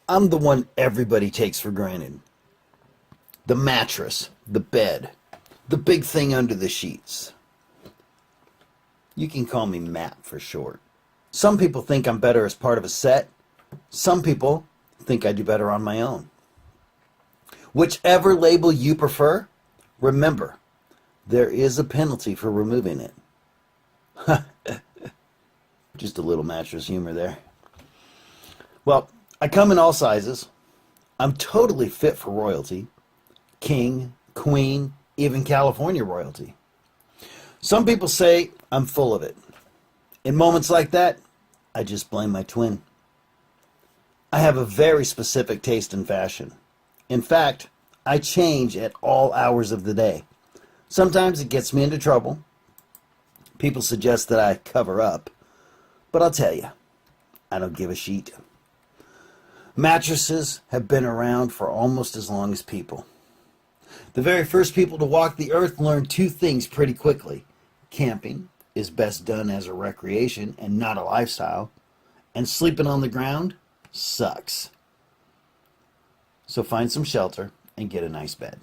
I'm the one everybody takes for granted. The mattress, the bed, the big thing under the sheets. You can call me Matt for short. Some people think I'm better as part of a set. Some people think I do better on my own. Whichever label you prefer, remember, there is a penalty for removing it. Just a little mattress humor there. Well, I come in all sizes. I'm totally fit for royalty. King, queen, even California royalty. Some people say I'm full of it. In moments like that, I just blame my twin. I have a very specific taste in fashion. In fact, I change at all hours of the day. Sometimes it gets me into trouble. People suggest that I cover up. But I'll tell you, I don't give a shit. Mattresses have been around for almost as long as people. The very first people to walk the earth learned two things pretty quickly. Camping is best done as a recreation and not a lifestyle. And sleeping on the ground sucks. So find some shelter and get a nice bed.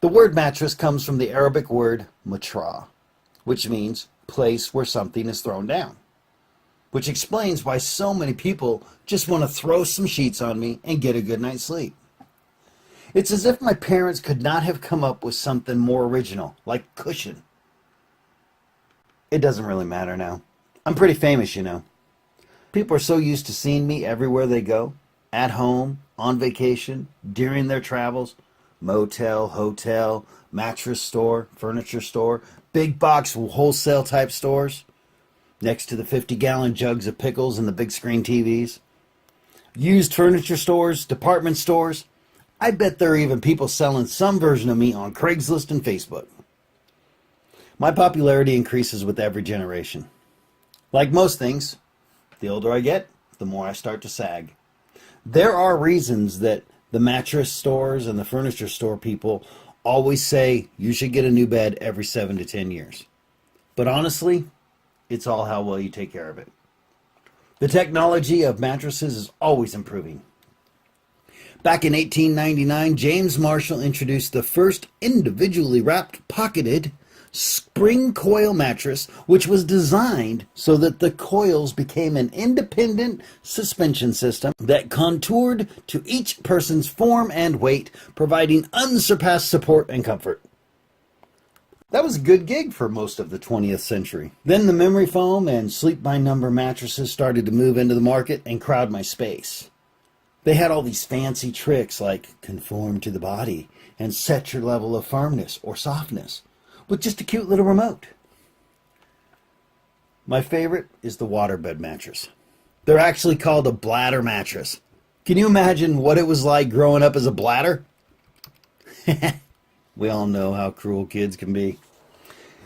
The word mattress comes from the Arabic word matra, which means place where something is thrown down. Which explains why so many people just want to throw some sheets on me and get a good night's sleep. It's as if my parents could not have come up with something more original, like cushion. It doesn't really matter now. I'm pretty famous, you know. People are so used to seeing me everywhere they go, at home, on vacation, during their travels, motel, hotel, mattress store, furniture store, big box wholesale type stores, next to the 50-gallon jugs of pickles and the big screen TVs, used furniture stores, department stores. I bet there are even people selling some version of me on Craigslist and Facebook. My popularity increases with every generation. Like most things, the older I get, the more I start to sag. There are reasons that the mattress stores and the furniture store people always say you should get a new bed every 7 to 10 years. But honestly, it's all how well you take care of it. The technology of mattresses is always improving. Back in 1899, James Marshall introduced the first individually wrapped, pocketed spring coil mattress, which was designed so that the coils became an independent suspension system that contoured to each person's form and weight, providing unsurpassed support and comfort. That was a good gig for most of the 20th century. Then the memory foam and sleep by number mattresses started to move into the market and crowd my space. They had all these fancy tricks like conform to the body and set your level of firmness or softness with just a cute little remote. My favorite is the waterbed mattress. They're actually called a bladder mattress. Can you imagine what it was like growing up as a bladder? We all know how cruel kids can be.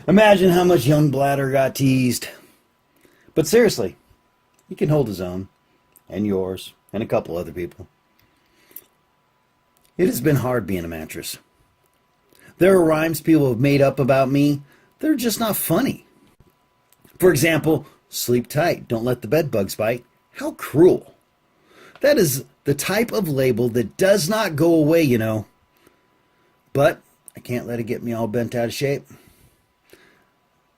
Imagine how much young bladder got teased. But seriously, he can hold his own, and yours, and a couple other people. It has been hard being a mattress. There are rhymes people have made up about me. They're just not funny. For example, sleep tight, don't let the bed bugs bite. How cruel. That is the type of label that does not go away, you know. But I can't let it get me all bent out of shape.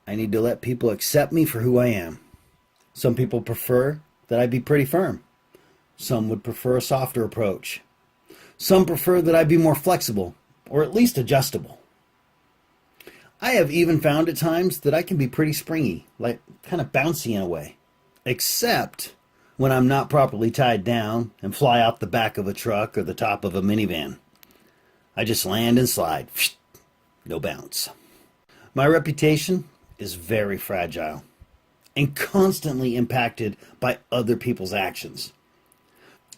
I need to let people accept me for who I am. Some people prefer that I be pretty firm. Some would prefer a softer approach. Some prefer that I be more flexible, or at least adjustable. I have even found at times that I can be pretty springy, like kind of bouncy in a way. Except when I'm not properly tied down and fly out the back of a truck or the top of a minivan. I just land and slide. No bounce. My reputation is very fragile and constantly impacted by other people's actions.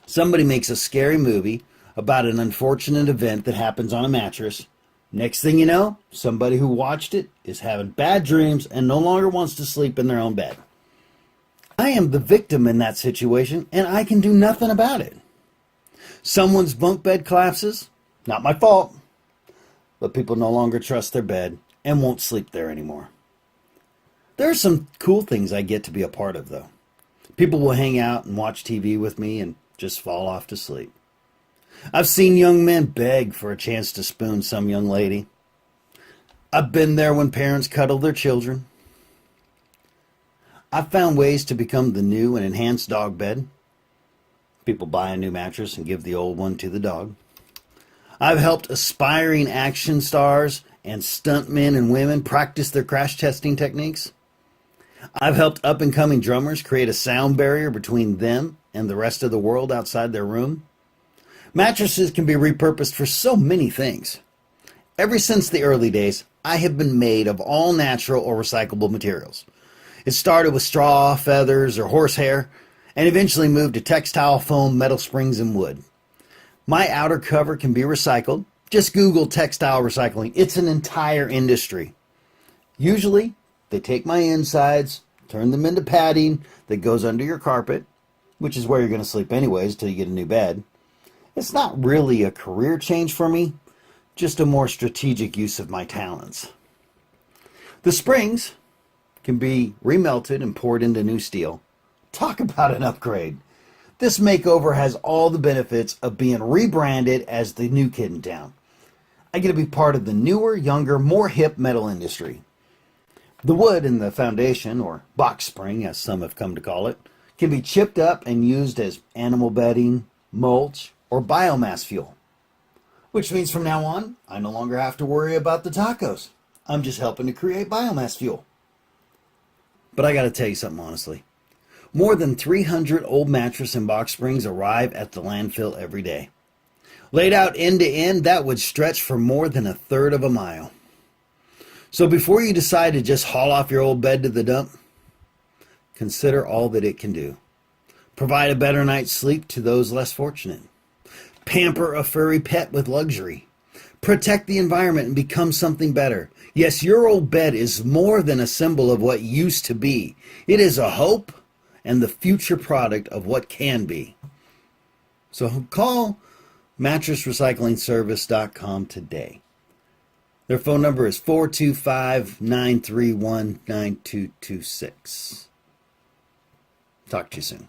Somebody makes a scary movie about an unfortunate event that happens on a mattress. Next thing you know, somebody who watched it is having bad dreams and no longer wants to sleep in their own bed. I am the victim in that situation, and I can do nothing about it. Someone's bunk bed collapses, not my fault, but people no longer trust their bed and won't sleep there anymore. There are some cool things I get to be a part of, though. People will hang out and watch TV with me and just fall off to sleep. I've seen young men beg for a chance to spoon some young lady. I've been there when parents cuddle their children. I've found ways to become the new and enhanced dog bed. People buy a new mattress and give the old one to the dog. I've helped aspiring action stars and stuntmen and women practice their crash testing techniques. I've helped up-and-coming drummers create a sound barrier between them and the rest of the world outside their room. Mattresses can be repurposed for so many things. Ever since the early days, I have been made of all natural or recyclable materials. It started with straw, feathers, or horsehair, and eventually moved to textile, foam, metal springs, and wood. My outer cover can be recycled. Just Google textile recycling. It's an entire industry. Usually, they take my insides, turn them into padding that goes under your carpet, which is where you're going to sleep anyways until you get a new bed. It's not really a career change for me, just a more strategic use of my talents. The springs can be remelted and poured into new steel. Talk about an upgrade. This makeover has all the benefits of being rebranded as the new kid in town. I get to be part of the newer, younger, more hip metal industry. The wood in the foundation, or box spring as some have come to call it, can be chipped up and used as animal bedding, mulch, or biomass fuel. Which means from now on, I no longer have to worry about the tacos. I'm just helping to create biomass fuel. But I got to tell you something honestly. More than 300 old mattress and box springs arrive at the landfill every day. Laid out end to end, that would stretch for more than a third of a mile. So before you decide to just haul off your old bed to the dump, consider all that it can do. Provide a better night's sleep to those less fortunate. Pamper a furry pet with luxury. Protect the environment and become something better. Yes, your old bed is more than a symbol of what used to be. It is a hope and the future product of what can be. So call mattressrecyclingservice.com today. Their phone number is 425-931-9226. Talk to you soon.